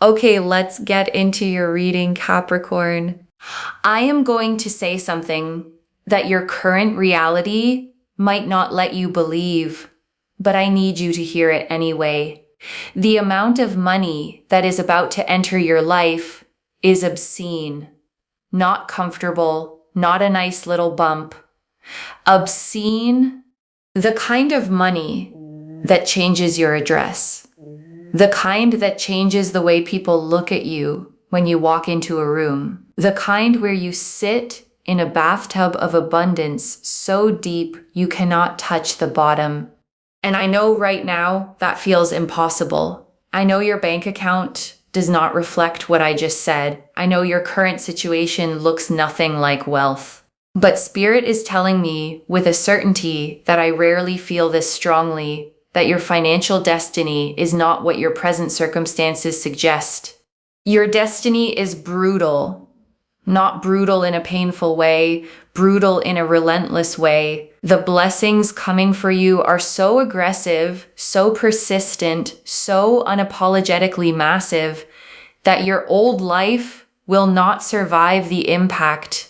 Okay, let's get into your reading, Capricorn. I am going to say something that your current reality might not let you believe, but I need you to hear it anyway. The amount of money that is about to enter your life is obscene, not comfortable, not a nice little bump. Obscene, the kind of money that changes your address, the kind that changes the way people look at you when you walk into a room, the kind where you sit in a bathtub of abundance so deep you cannot touch the bottom. And I know right now that feels impossible. I know your bank account does not reflect what I just said. I know your current situation looks nothing like wealth. But Spirit is telling me with a certainty that I rarely feel this strongly, that your financial destiny is not what your present circumstances suggest. Your destiny is brutal. Not brutal in a painful way, brutal in a relentless way. The blessings coming for you are so aggressive, so persistent, so unapologetically massive that your old life will not survive the impact.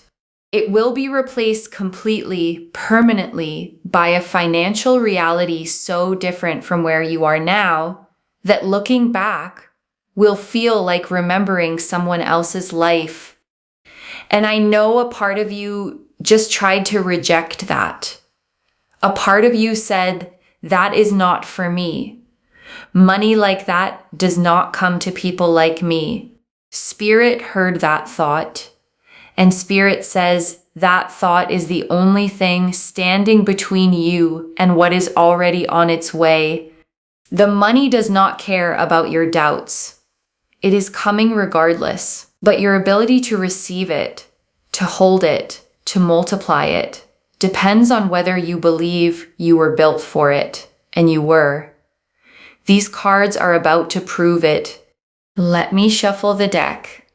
It will be replaced completely, permanently, by a financial reality so different from where you are now that looking back will feel like remembering someone else's life. And I know a part of you just tried to reject that. A part of you said, that is not for me. Money like that does not come to people like me. Spirit heard that thought. And Spirit says that thought is the only thing standing between you and what is already on its way. The money does not care about your doubts. It is coming regardless, but your ability to receive it, to hold it, to multiply it, depends on whether you believe you were built for it, and you were. These cards are about to prove it. Let me shuffle the deck.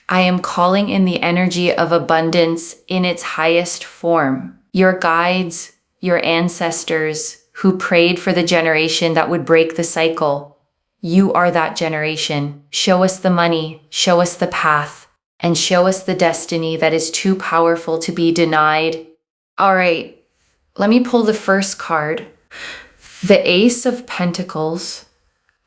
I am calling in the energy of abundance in its highest form. Your guides, your ancestors who prayed for the generation that would break the cycle. You are that generation. Show us the money, show us the path, and show us the destiny that is too powerful to be denied. All right, let me pull the first card. The Ace of Pentacles.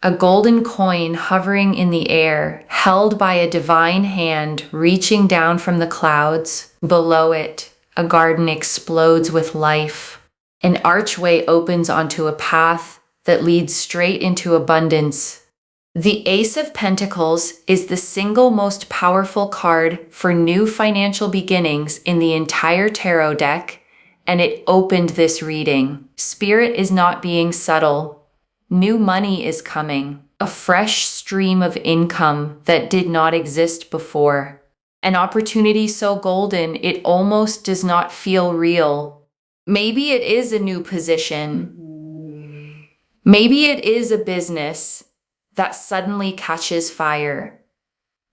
A golden coin hovering in the air, held by a divine hand reaching down from the clouds. Below it, a garden explodes with life. An archway opens onto a path that leads straight into abundance. The Ace of Pentacles is the single most powerful card for new financial beginnings in the entire tarot deck, and it opened this reading. Spirit is not being subtle. New money is coming, a fresh stream of income that did not exist before. An opportunity so golden it almost does not feel real. Maybe it is a new position. Maybe it is a business that suddenly catches fire.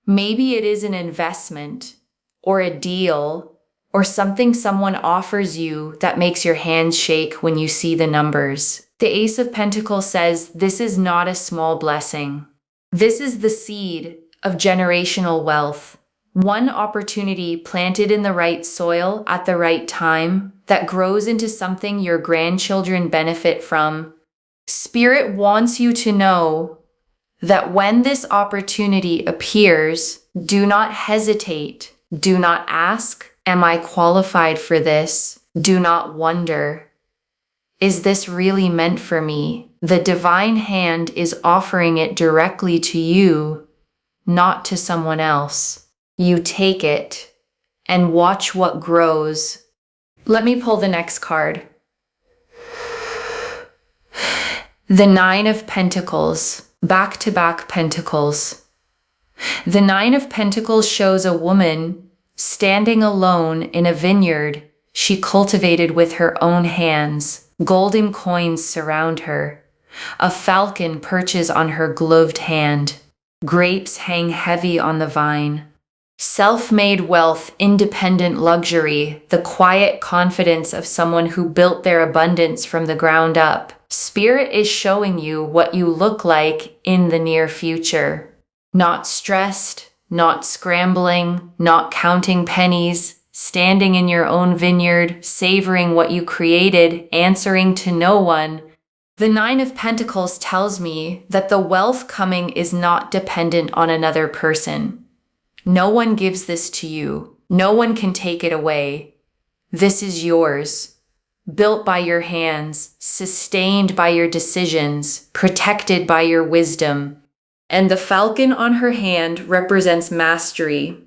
Maybe it is an investment or a deal or something someone offers you that makes your hands shake when you see the numbers. The Ace of Pentacles says this is not a small blessing. This is the seed of generational wealth. One opportunity planted in the right soil at the right time that grows into something your grandchildren benefit from. Spirit wants you to know that when this opportunity appears, do not hesitate. Do not ask, am I qualified for this? Do not wonder, is this really meant for me? The divine hand is offering it directly to you, not to someone else. You take it and watch what grows. Let me pull the next card. The Nine of Pentacles, back-to-back pentacles. The Nine of Pentacles shows a woman standing alone in a vineyard she cultivated with her own hands. Golden coins surround her. A falcon perches on her gloved hand. Grapes hang heavy on the vine. Self-made wealth, independent luxury, the quiet confidence of someone who built their abundance from the ground up. Spirit is showing you what you look like in the near future. Not stressed, not scrambling, not counting pennies, standing in your own vineyard, savoring what you created, answering to no one. The Nine of Pentacles tells me that the wealth coming is not dependent on another person. No one gives this to you. No one can take it away. This is yours, built by your hands, sustained by your decisions, protected by your wisdom. And the falcon on her hand represents mastery.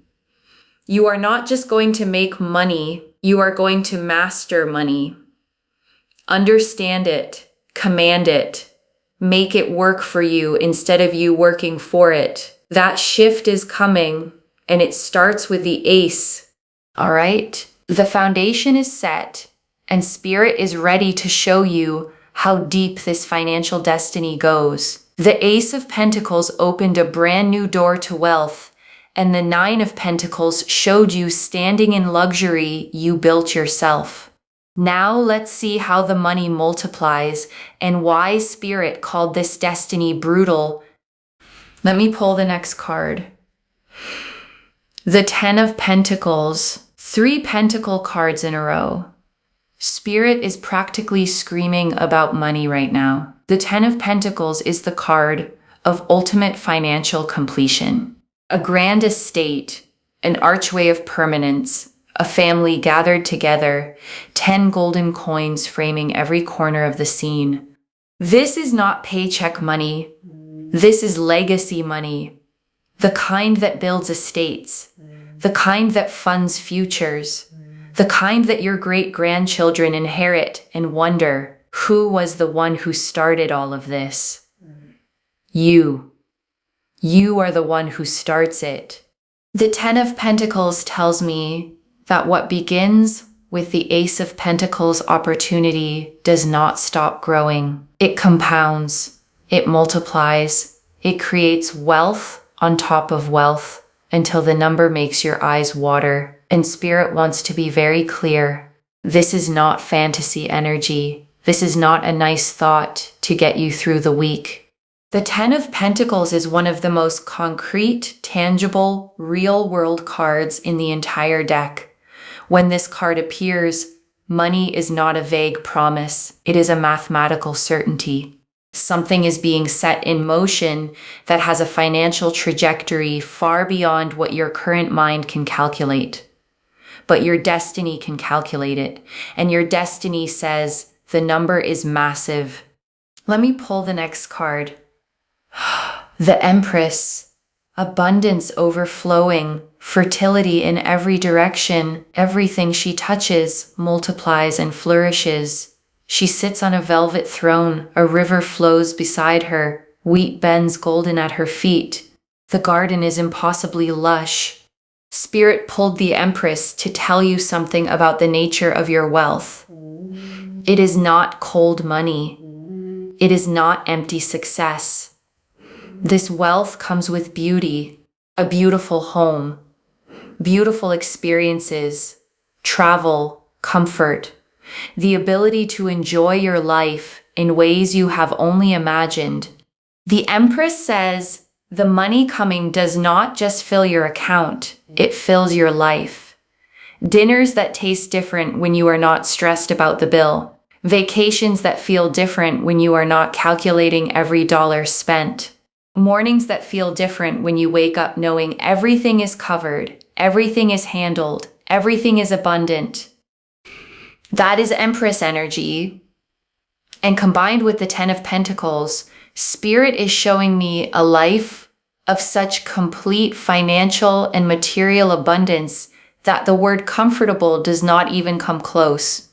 You are not just going to make money, you are going to master money. Understand it, command it, make it work for you instead of you working for it. That shift is coming, and it starts with the ace. All right? The foundation is set, and Spirit is ready to show you how deep this financial destiny goes. The Ace of Pentacles opened a brand new door to wealth, and the Nine of Pentacles showed you standing in luxury you built yourself. Now let's see how the money multiplies and why Spirit called this destiny brutal. Let me pull the next card. The Ten of Pentacles. 3 pentacle cards in a row. Spirit is practically screaming about money right now. The Ten of Pentacles is the card of ultimate financial completion. A grand estate, an archway of permanence, a family gathered together, 10 golden coins framing every corner of the scene. This is not paycheck money. This is legacy money. The kind that builds estates. The kind that funds futures. The kind that your great-grandchildren inherit and wonder, who was the one who started all of this? You. You are the one who starts it. The Ten of Pentacles tells me that what begins with the Ace of Pentacles opportunity does not stop growing. It compounds, it multiplies, it creates wealth on top of wealth until the number makes your eyes water. And Spirit wants to be very clear. This is not fantasy energy. This is not a nice thought to get you through the week. The Ten of Pentacles is one of the most concrete, tangible, real-world cards in the entire deck. When this card appears, money is not a vague promise. It is a mathematical certainty. Something is being set in motion that has a financial trajectory far beyond what your current mind can calculate. But your destiny can calculate it, and your destiny says the number is massive. Let me pull the next card. The Empress. Abundance overflowing, fertility in every direction. Everything she touches multiplies and flourishes. She sits on a velvet throne. A river flows beside her. Wheat bends golden at her feet. The garden is impossibly lush. Spirit pulled the Empress to tell you something about the nature of your wealth. It is not cold money. It is not empty success. This wealth comes with beauty, a beautiful home, beautiful experiences, travel, comfort, the ability to enjoy your life in ways you have only imagined. The Empress says the money coming does not just fill your account, it fills your life. Dinners that taste different when you are not stressed about the bill. Vacations that feel different when you are not calculating every dollar spent. Mornings that feel different when you wake up knowing everything is covered, everything is handled, everything is abundant. That is Empress energy. And combined with the Ten of Pentacles, Spirit is showing me a life of such complete financial and material abundance that the word comfortable does not even come close.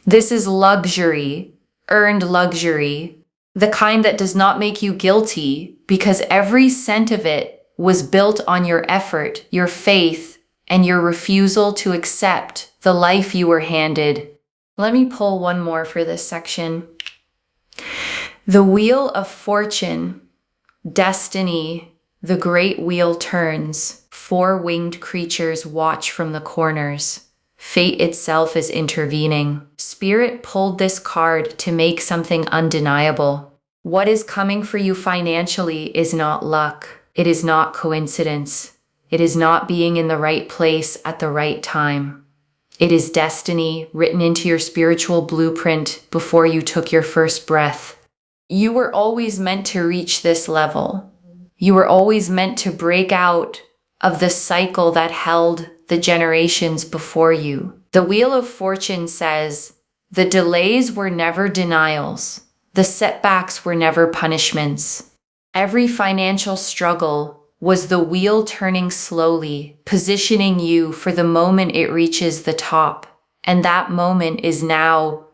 This is luxury, earned luxury, the kind that does not make you guilty because every cent of it was built on your effort, your faith, and your refusal to accept the life you were handed. Let me pull one more for this section. The Wheel of Fortune, Destiny, the great wheel turns. 4 winged creatures watch from the corners. Fate itself is intervening. Spirit pulled this card to make something undeniable. What is coming for you financially is not luck. It is not coincidence. It is not being in the right place at the right time. It is destiny written into your spiritual blueprint before you took your first breath. You were always meant to reach this level. You were always meant to break out of the cycle that held the generations before you. The Wheel of Fortune says, the delays were never denials. The setbacks were never punishments. Every financial struggle was the wheel turning slowly, positioning you for the moment it reaches the top. And that moment is now.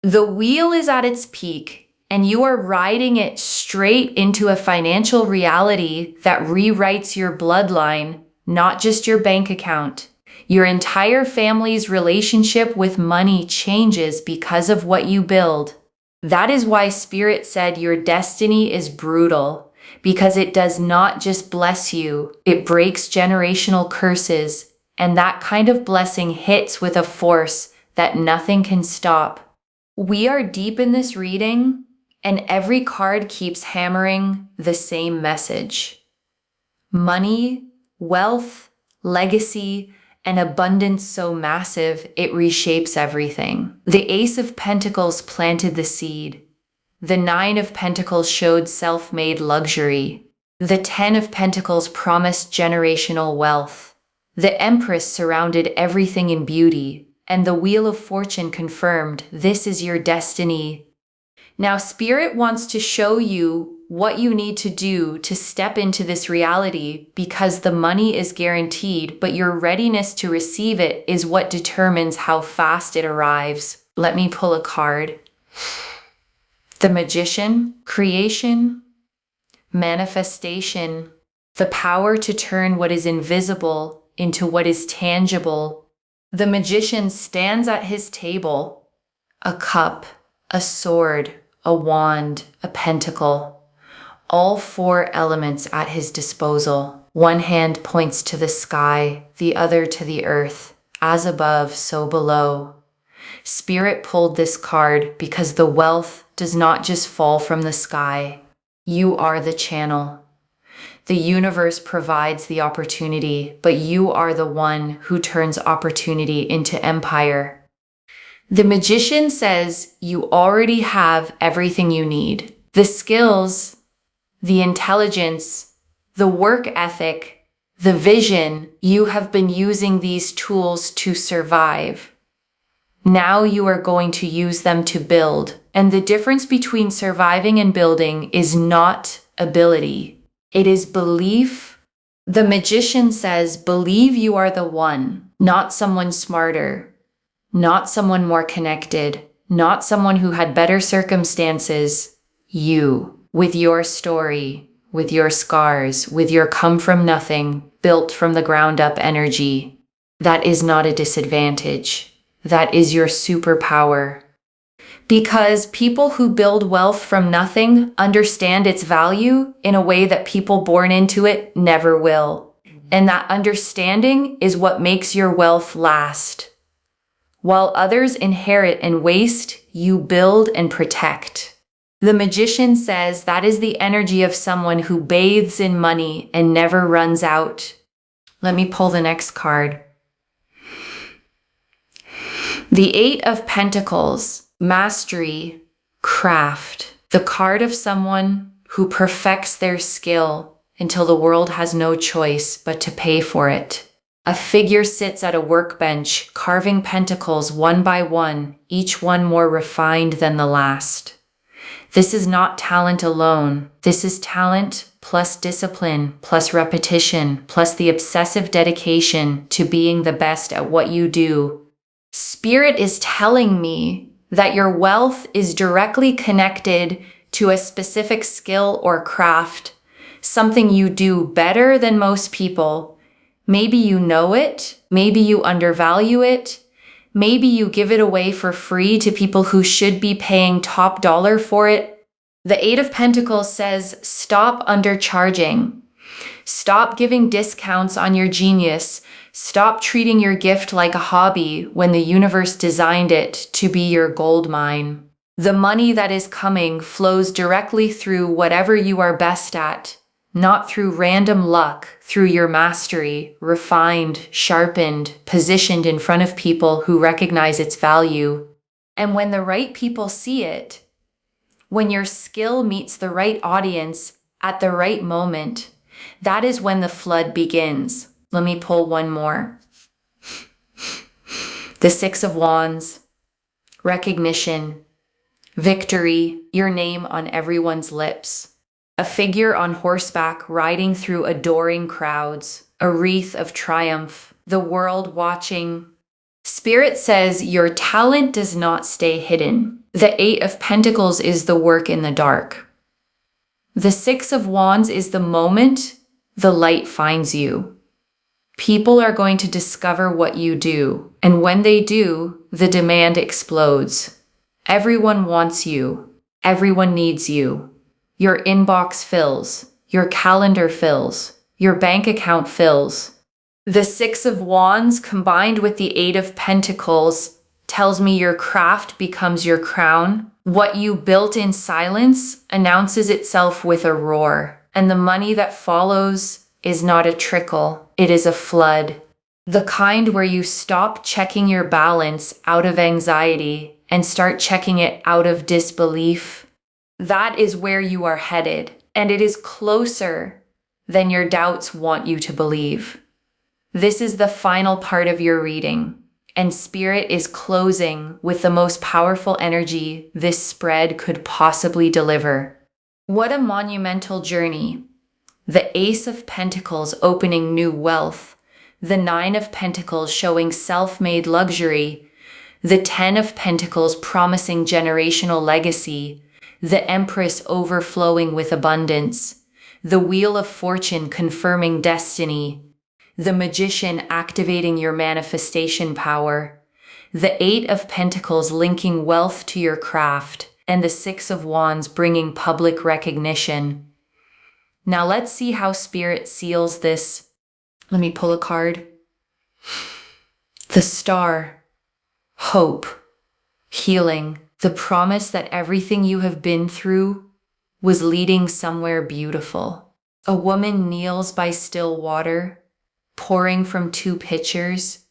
The wheel is at its peak, and you are riding it straight into a financial reality that rewrites your bloodline, not just your bank account. Your entire family's relationship with money changes because of what you build. That is why Spirit said your destiny is brutal, because it does not just bless you, it breaks generational curses, and that kind of blessing hits with a force that nothing can stop. We are deep in this reading, and every card keeps hammering the same message. Money, wealth, legacy, an abundance so massive it reshapes everything. The Ace of Pentacles planted the seed. The Nine of Pentacles showed self-made luxury. The Ten of Pentacles promised generational wealth. The Empress surrounded everything in beauty, and the Wheel of Fortune confirmed this is your destiny. Now, Spirit wants to show you what you need to do to step into this reality, because the money is guaranteed, but your readiness to receive it is what determines how fast it arrives. Let me pull a card. The Magician, creation, manifestation, the power to turn what is invisible into what is tangible. The Magician stands at his table, a cup, a sword, a wand, a pentacle. All four elements at his disposal. One hand points to the sky, the other to the earth. As above, so below. Spirit pulled this card because the wealth does not just fall from the sky. You are the channel. The universe provides the opportunity, but you are the one who turns opportunity into empire. The Magician says you already have everything you need. The skills, the intelligence, the work ethic, the vision. You have been using these tools to survive. Now you are going to use them to build. And the difference between surviving and building is not ability. It is belief. The Magician says, believe you are the one, not someone smarter, not someone more connected, not someone who had better circumstances. You, with your story, with your scars, with your come from nothing, built from the ground up energy. That is not a disadvantage. That is your superpower. Because people who build wealth from nothing understand its value in a way that people born into it never will. And that understanding is what makes your wealth last. While others inherit and waste, you build and protect. The Magician says that is the energy of someone who bathes in money and never runs out. Let me pull the next card. The Eight of Pentacles, mastery, craft. The card of someone who perfects their skill until the world has no choice but to pay for it. A figure sits at a workbench, carving pentacles one by one, each one more refined than the last. This is not talent alone. This is talent plus discipline, plus repetition, plus the obsessive dedication to being the best at what you do. Spirit is telling me that your wealth is directly connected to a specific skill or craft, something you do better than most people. Maybe you know it, maybe you undervalue it, maybe you give it away for free to people who should be paying top dollar for it. The Eight of Pentacles says, stop undercharging. Stop giving discounts on your genius. Stop treating your gift like a hobby when the universe designed it to be your gold mine. The money that is coming flows directly through whatever you are best at, not through random luck, through your mastery, refined, sharpened, positioned in front of people who recognize its value. And when the right people see it, when your skill meets the right audience at the right moment, that is when the flood begins. Let me pull one more. The Six of Wands, recognition, victory, your name on everyone's lips. A figure on horseback riding through adoring crowds, a wreath of triumph, the world watching. Spirit says your talent does not stay hidden. The Eight of Pentacles is the work in the dark. The Six of Wands is the moment the light finds you. People are going to discover what you do, and when they do, the demand explodes. Everyone wants you. Everyone needs you. Your inbox fills. Your calendar fills. Your bank account fills. The Six of Wands combined with the Eight of Pentacles tells me your craft becomes your crown. What you built in silence announces itself with a roar, and the money that follows is not a trickle, it is a flood. The kind where you stop checking your balance out of anxiety and start checking it out of disbelief. That is where you are headed, and it is closer than your doubts want you to believe. This is the final part of your reading, and Spirit is closing with the most powerful energy this spread could possibly deliver. What a monumental journey. The Ace of Pentacles opening new wealth, the Nine of Pentacles showing self-made luxury, the Ten of Pentacles promising generational legacy, the Empress overflowing with abundance, the Wheel of Fortune confirming destiny, the Magician activating your manifestation power, the Eight of Pentacles linking wealth to your craft, and the Six of Wands bringing public recognition. Now let's see how Spirit seals this. Let me pull a card. The Star, hope, healing, the promise that everything you have been through was leading somewhere beautiful. A woman kneels by still water, pouring from two pitchers,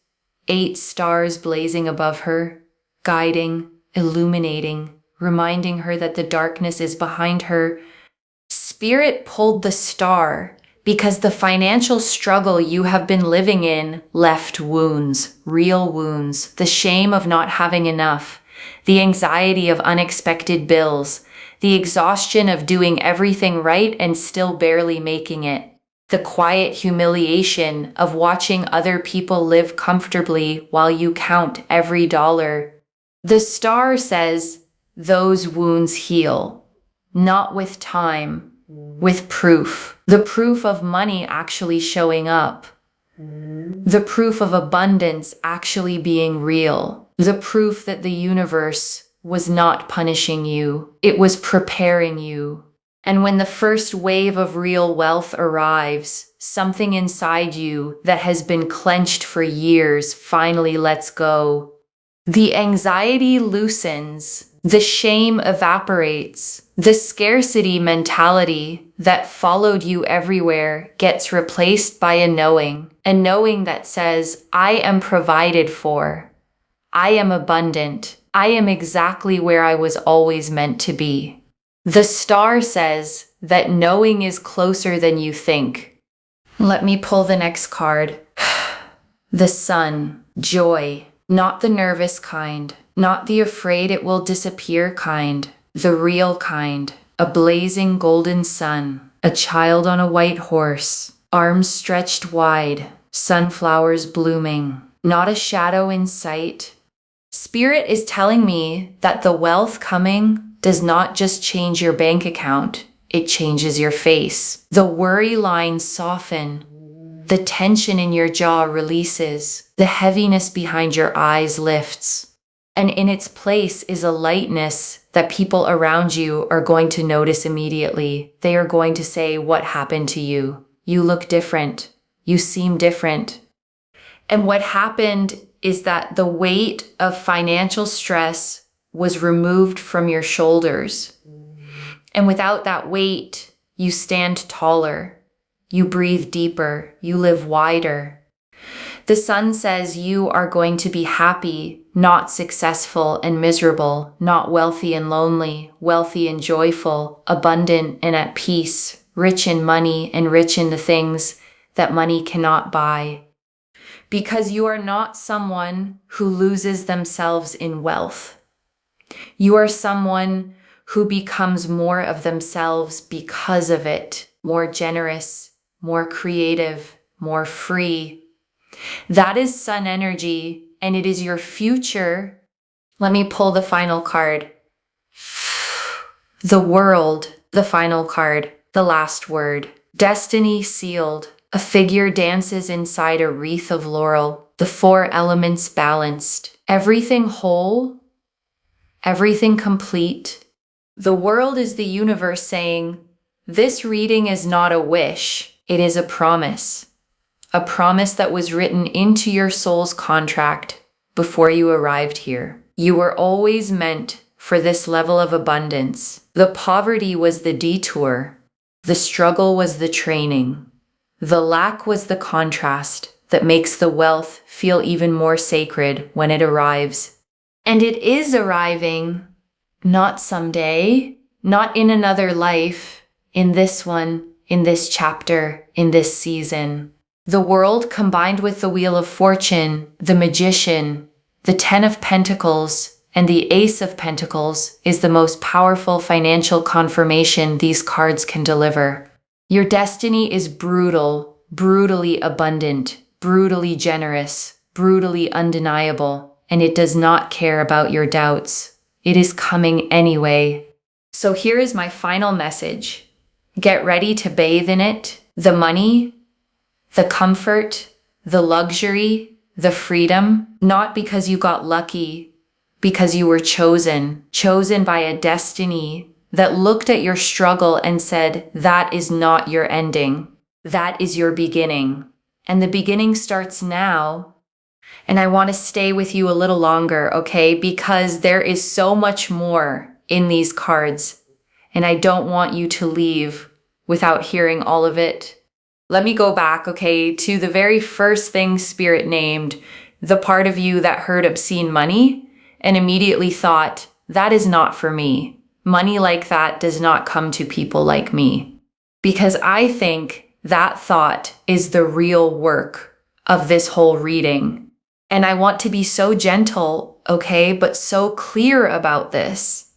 8 stars blazing above her, guiding, illuminating, reminding her that the darkness is behind her. Spirit pulled the star because the financial struggle you have been living in left wounds, real wounds, the shame of not having enough, the anxiety of unexpected bills, the exhaustion of doing everything right and still barely making it, the quiet humiliation of watching other people live comfortably while you count every dollar. The star says those wounds heal, not with time, with proof. The proof of money actually showing up. The proof of abundance actually being real. The proof that the universe was not punishing you. It was preparing you. And when the first wave of real wealth arrives, something inside you that has been clenched for years finally lets go. The anxiety loosens. The shame evaporates. The scarcity mentality that followed you everywhere gets replaced by a knowing that says, I am provided for. I am abundant. I am exactly where I was always meant to be. The star says that knowing is closer than you think. Let me pull the next card. The Sun, joy, not the nervous kind. Not the afraid it will disappear kind, the real kind, a blazing golden sun, a child on a white horse, arms stretched wide, sunflowers blooming, not a shadow in sight. Spirit is telling me that the wealth coming does not just change your bank account, it changes your face. The worry lines soften. The tension in your jaw releases. The heaviness behind your eyes lifts. And in its place is a lightness that people around you are going to notice immediately. They are going to say, what happened to you? You look different. You seem different. And what happened is that the weight of financial stress was removed from your shoulders. And without that weight, You stand taller. You breathe deeper. You live wider. The sun says you are going to be happy, not successful and miserable, not wealthy and lonely, wealthy and joyful, abundant and at peace, rich in money and rich in the things that money cannot buy. Because you are not someone who loses themselves in wealth. You are someone who becomes more of themselves because of it, more generous, more creative, more free. That is sun energy, and it is your future. Let me pull the final card. The World, the final card, the last word. Destiny sealed. A figure dances inside a wreath of laurel. The four elements balanced. Everything whole, everything complete. The world is the universe saying, this reading is not a wish, it is a promise. A promise that was written into your soul's contract before you arrived here. You were always meant for this level of abundance. The poverty was the detour. The struggle was the training. The lack was the contrast that makes the wealth feel even more sacred when it arrives. And it is arriving, not someday, not in another life, in this one, in this chapter, in this season. The world combined with the Wheel of Fortune, the Magician, the Ten of Pentacles, and the Ace of Pentacles is the most powerful financial confirmation these cards can deliver. Your destiny is brutal, brutally abundant, brutally generous, brutally undeniable, and it does not care about your doubts. It is coming anyway. So here is my final message. Get ready to bathe in it. The money, the comfort, the luxury, the freedom, not because you got lucky, because you were chosen by a destiny that looked at your struggle and said, that is not your ending. That is your beginning. And the beginning starts now. And I want to stay with you a little longer, okay? Because there is so much more in these cards. And I don't want you to leave without hearing all of it. Let me go back, okay, to the very first thing Spirit named, the part of you that heard obscene money and immediately thought, that is not for me. Money like that does not come to people like me. Because I think that thought is the real work of this whole reading. And I want to be so gentle, okay, but so clear about this.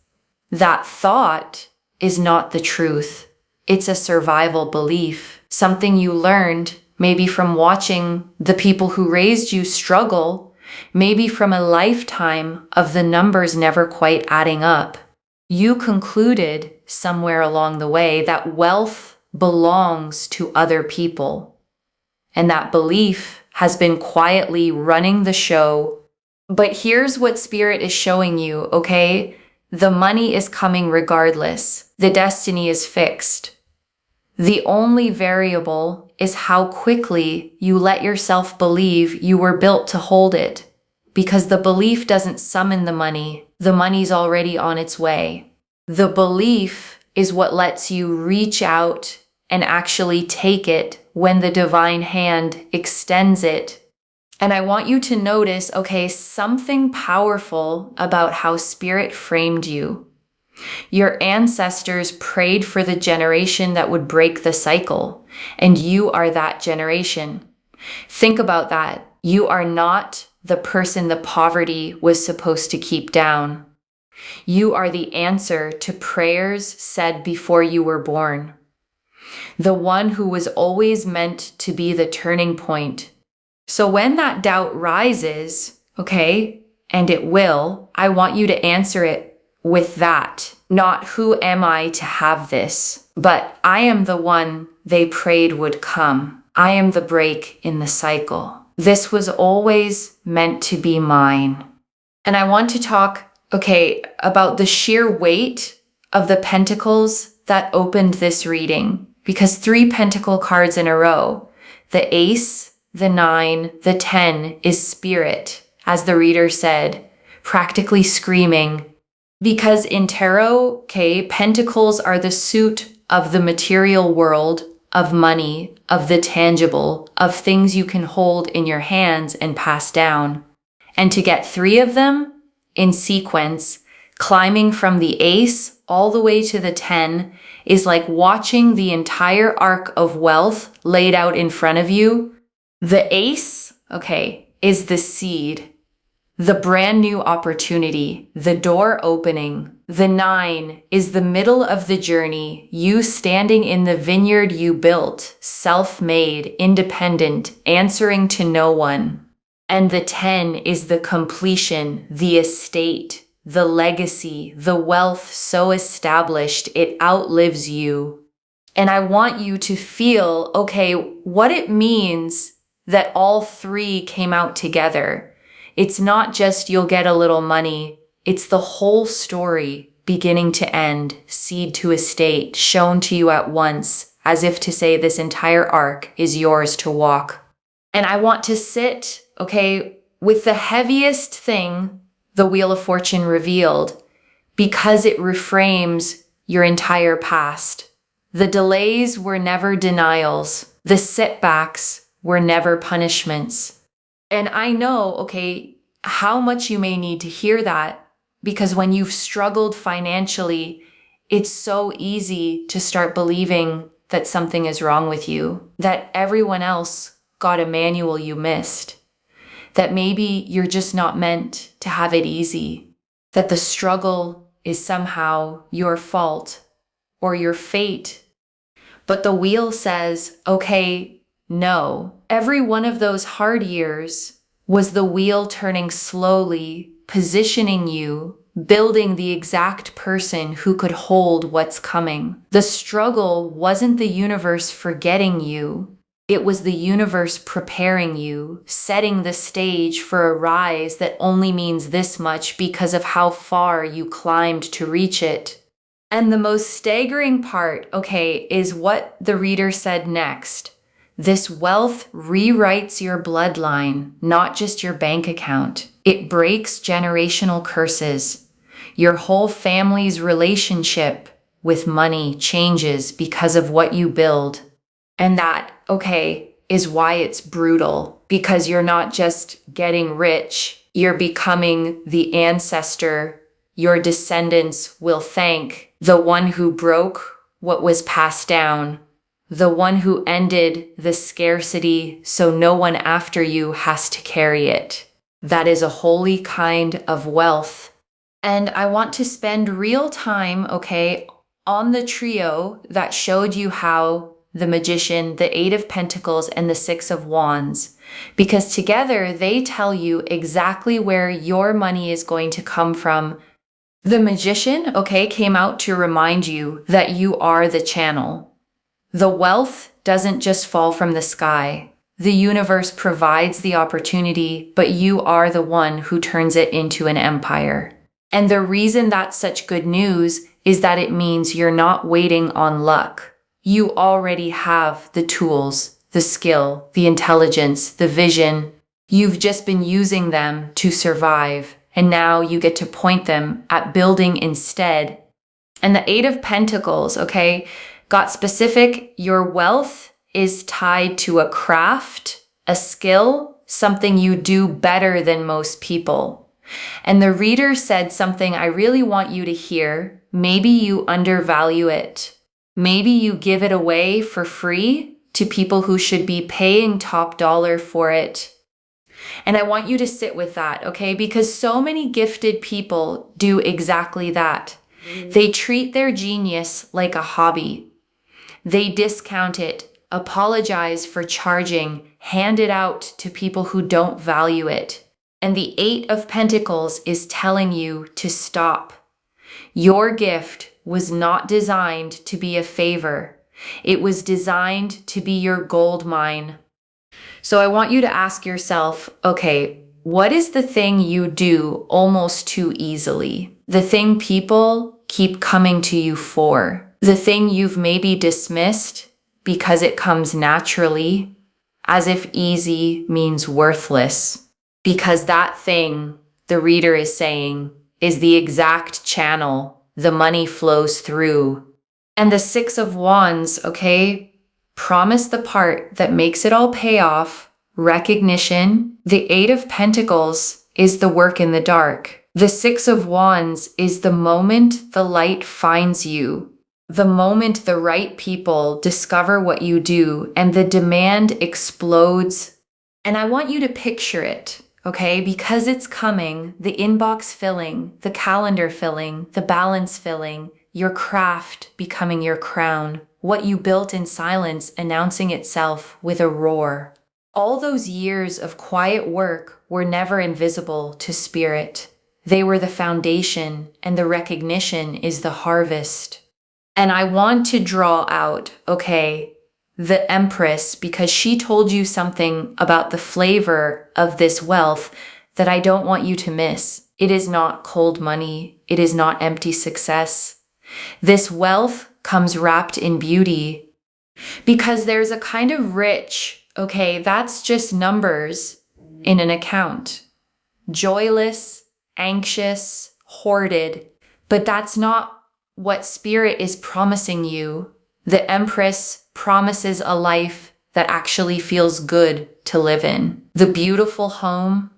That thought is not the truth. It's a survival belief, something you learned maybe from watching the people who raised you struggle, maybe from a lifetime of the numbers never quite adding up. You concluded somewhere along the way that wealth belongs to other people. And that belief has been quietly running the show. But here's what Spirit is showing you, okay? The money is coming regardless. The destiny is fixed. The only variable is how quickly you let yourself believe you were built to hold it. Because the belief doesn't summon the money. The money's already on its way. The belief is what lets you reach out and actually take it when the divine hand extends it. And I want you to notice, okay, something powerful about how Spirit framed you. Your ancestors prayed for the generation that would break the cycle, and you are that generation. Think about that. You are not the person the poverty was supposed to keep down. You are the answer to prayers said before you were born. The one who was always meant to be the turning point. So when that doubt rises, okay, and it will, I want you to answer it with that. Not who am I to have this, but I am the one they prayed would come. I am the break in the cycle. This was always meant to be mine. And I want to talk, okay, about the sheer weight of the pentacles that opened this reading. Because 3 pentacle cards in a row, the Ace, the 9, the 10 is Spirit, as the reader said, practically screaming. Because in tarot, okay, pentacles are the suit of the material world, of money, of the tangible, of things you can hold in your hands and pass down. And to get 3 of them in sequence, climbing from the ace all the way to the 10, is like watching the entire arc of wealth laid out in front of you. The ace, is the seed, the brand new opportunity, the door opening. The 9 is the middle of the journey, you standing in the vineyard you built, self-made, independent, answering to no one. And the 10 is the completion, the estate, the legacy, the wealth so established it outlives you. And I want you to feel, what it means that all 3 came out together. It's not just you'll get a little money. It's the whole story, beginning to end, seed to estate, shown to you at once, as if to say this entire arc is yours to walk. And I want to sit, with the heaviest thing, the Wheel of Fortune revealed, because it reframes your entire past. The delays were never denials. The setbacks were never punishments. And I know, how much you may need to hear that, because when you've struggled financially, it's so easy to start believing that something is wrong with you, that everyone else got a manual you missed, that maybe you're just not meant to have it easy, that the struggle is somehow your fault or your fate. But the wheel says, no. Every one of those hard years was the wheel turning slowly, positioning you, building the exact person who could hold what's coming. The struggle wasn't the universe forgetting you. It was the universe preparing you, setting the stage for a rise that only means this much because of how far you climbed to reach it. And the most staggering part, is what the reader said next. This wealth rewrites your bloodline, not just your bank account. It breaks generational curses. Your whole family's relationship with money changes because of what you build. And that, is why it's brutal. Because you're not just getting rich, you're becoming the ancestor your descendants will thank, the one who broke what was passed down, the one who ended the scarcity so no one after you has to carry it. That is a holy kind of wealth. And I want to spend real time, on the trio that showed you how the Magician, the 8 of Pentacles, and the 6 of Wands, because together they tell you exactly where your money is going to come from. The Magician, came out to remind you that you are the channel. The wealth doesn't just fall from the sky. The universe provides the opportunity, but you are the one who turns it into an empire. And the reason that's such good news is that it means you're not waiting on luck. You already have the tools, the skill, the intelligence, the vision. You've just been using them to survive. And now you get to point them at building instead. And the 8 of Pentacles, got specific. Your wealth is tied to a craft, a skill, something you do better than most people. And the reader said something I really want you to hear. Maybe you undervalue it. Maybe you give it away for free to people who should be paying top dollar for it. And I want you to sit with that, because so many gifted people do exactly that. They treat their genius like a hobby. They discount it, apologize for charging, hand it out to people who don't value it. And the 8 of Pentacles is telling you to stop. Your gift was not designed to be a favor. It was designed to be your gold mine. So I want you to ask yourself, what is the thing you do almost too easily? The thing people keep coming to you for? The thing you've maybe dismissed because it comes naturally, as if easy means worthless? Because that thing, the reader is saying, is the exact channel the money flows through. And the Six of Wands, okay, promise the part that makes it all pay off, recognition. The Eight of Pentacles is the work in the dark. The Six of Wands is the moment the light finds you, the moment the right people discover what you do and the demand explodes. And I want you to picture it, okay? Because it's coming, the inbox filling, the calendar filling, the balance filling, your craft becoming your crown, what you built in silence announcing itself with a roar. All those years of quiet work were never invisible to spirit. They were the foundation, and the recognition is the harvest. And I want to draw out, okay, the Empress, because she told you something about the flavor of this wealth that I don't want you to miss. It is not cold money. It is not empty success. This wealth comes wrapped in beauty because there's a kind of rich, okay, that's just numbers in an account. Joyless, anxious, hoarded, but that's not what Spirit is promising you. The Empress promises a life that actually feels good to live in. The beautiful home,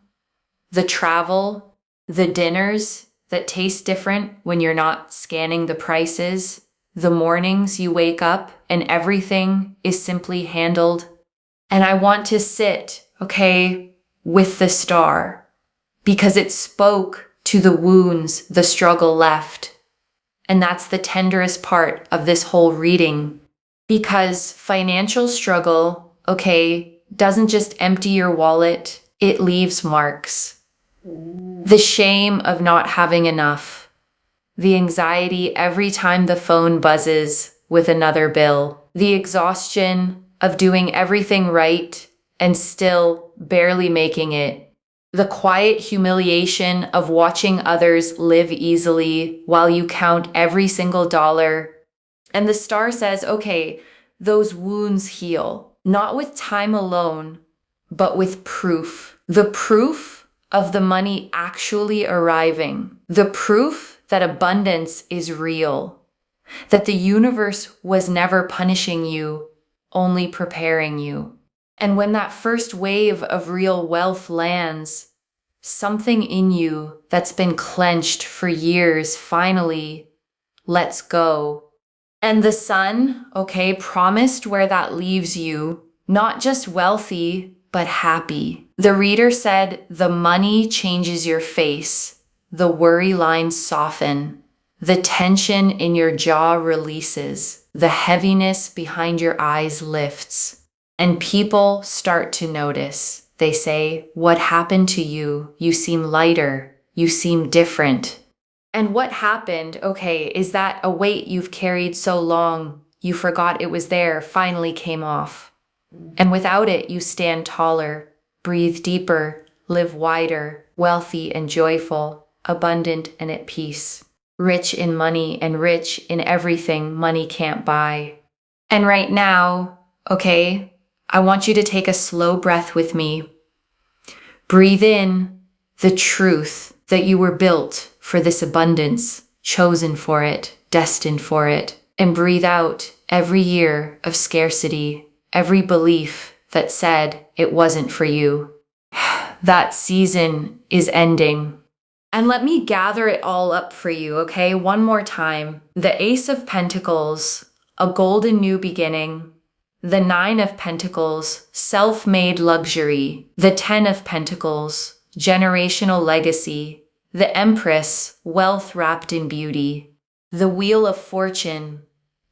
the travel, the dinners that taste different when you're not scanning the prices, the mornings you wake up and everything is simply handled. And I want to sit, okay, with the star because it spoke to the wounds the struggle left. And that's the tenderest part of this whole reading, because financial struggle, okay, doesn't just empty your wallet, it leaves marks. The shame of not having enough, the anxiety every time the phone buzzes with another bill, the exhaustion of doing everything right and still barely making it, the quiet humiliation of watching others live easily while you count every single dollar. And the star says, okay, those wounds heal, not with time alone, but with proof. The proof of the money actually arriving. The proof that abundance is real. That the universe was never punishing you, only preparing you. And when that first wave of real wealth lands, something in you that's been clenched for years finally lets go. And the sun, okay, promised where that leaves you, not just wealthy, but happy. The reader said, the money changes your face. The worry lines soften. The tension in your jaw releases. The heaviness behind your eyes lifts. And people start to notice. They say, what happened to you? You seem lighter. You seem different. And what happened, okay, is that a weight you've carried so long, you forgot it was there, finally came off. And without it, you stand taller, breathe deeper, live wider, wealthy and joyful, abundant and at peace, rich in money and rich in everything money can't buy. And right now, okay, I want you to take a slow breath with me. Breathe in the truth that you were built for this abundance, chosen for it, destined for it, and breathe out every year of scarcity, every belief that said it wasn't for you. That season is ending. And let me gather it all up for you, okay? One more time. The Ace of Pentacles, a golden new beginning. The Nine of Pentacles, self-made luxury. The Ten of Pentacles, generational legacy. The Empress, wealth wrapped in beauty. The Wheel of Fortune,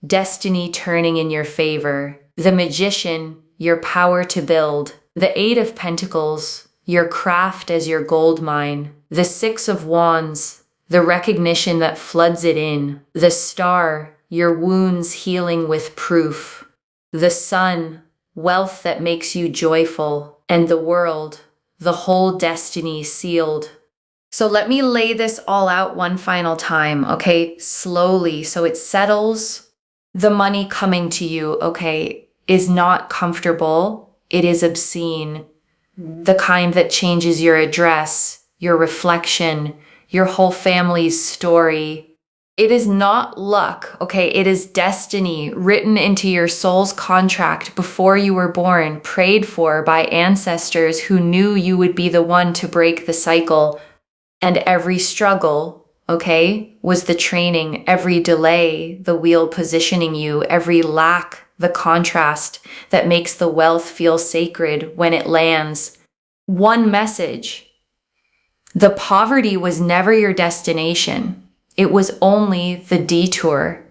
destiny turning in your favor. The Magician, your power to build. The Eight of Pentacles, your craft as your gold mine. The Six of Wands, the recognition that floods it in. The Star, your wounds healing with proof. The Sun, wealth that makes you joyful. And the World, the whole destiny sealed. So let me lay this all out one final time, okay? Slowly, so it settles. The money coming to you, okay, is not comfortable. It is obscene. The kind that changes your address, your reflection, your whole family's story. It is not luck, okay? It is destiny written into your soul's contract before you were born, prayed for by ancestors who knew you would be the one to break the cycle. And every struggle, okay, was the training, every delay, the wheel positioning you, every lack, the contrast that makes the wealth feel sacred when it lands. One message: the poverty was never your destination. It was only the detour.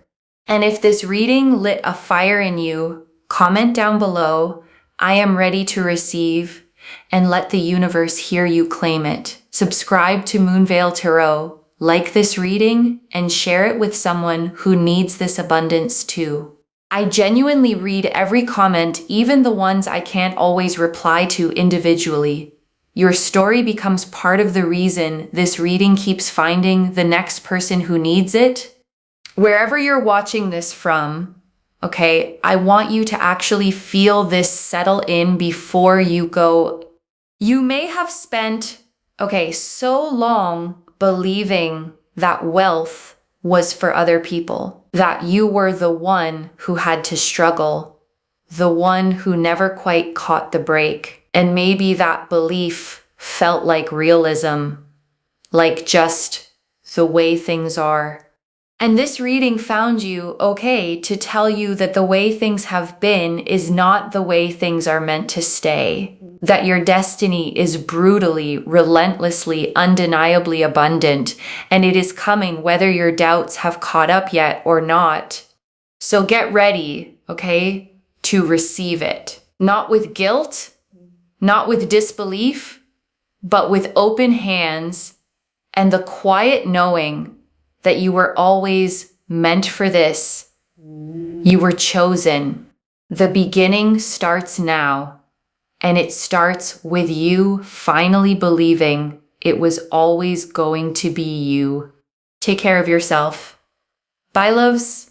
And if this reading lit a fire in you, comment down below, "I am ready to receive," and let the universe hear you claim it. Subscribe to Moonveil Tarot, like this reading, and share it with someone who needs this abundance too. I genuinely read every comment, even the ones I can't always reply to individually. Your story becomes part of the reason this reading keeps finding the next person who needs it. Wherever you're watching this from, okay, I want you to actually feel this settle in before you go. You may have spent, so long believing that wealth was for other people, that you were the one who had to struggle, the one who never quite caught the break. And maybe that belief felt like realism, like just the way things are. And this reading found you, to tell you that the way things have been is not the way things are meant to stay. That your destiny is brutally, relentlessly, undeniably abundant, and it is coming whether your doubts have caught up yet or not. So get ready, to receive it. Not with guilt, not with disbelief, but with open hands and the quiet knowing that you were always meant for this. You were chosen. The beginning starts now, and it starts with you finally believing it was always going to be you. Take care of yourself. Bye, loves.